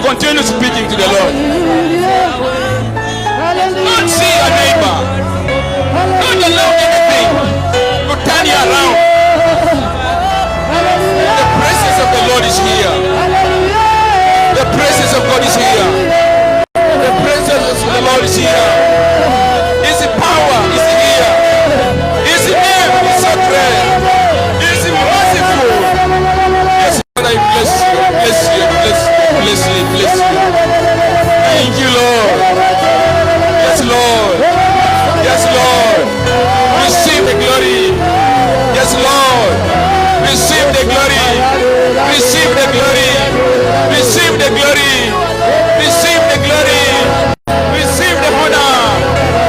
Continue speaking to the Lord. Don't see your neighbor. Don't allow anything to turn you around. The presence of the Lord is here. The presence of God is here. The presence of the Lord is here. His power is here. His name is sacred. He is merciful. Yes, Lord, I bless you. Bless you. Bless you. Bless you. Bless you. Thank you, Lord. Yes, Lord. Yes, Lord. Receive the glory. Yes, Lord. Receive the glory. Receive the glory. Receive the glory. Receive the glory. Receive the honor.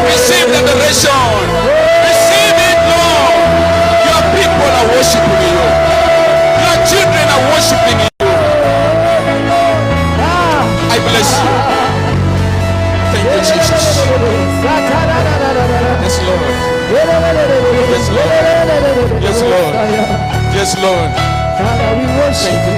Receive the adoration. Receive it, Lord. Your people are worshiping you. Your children are worshiping you. I bless you. Thank you, Jesus. Yes, Lord. Yes, Lord. Yes, Lord. Yes, Lord. Father, we worship Thank you,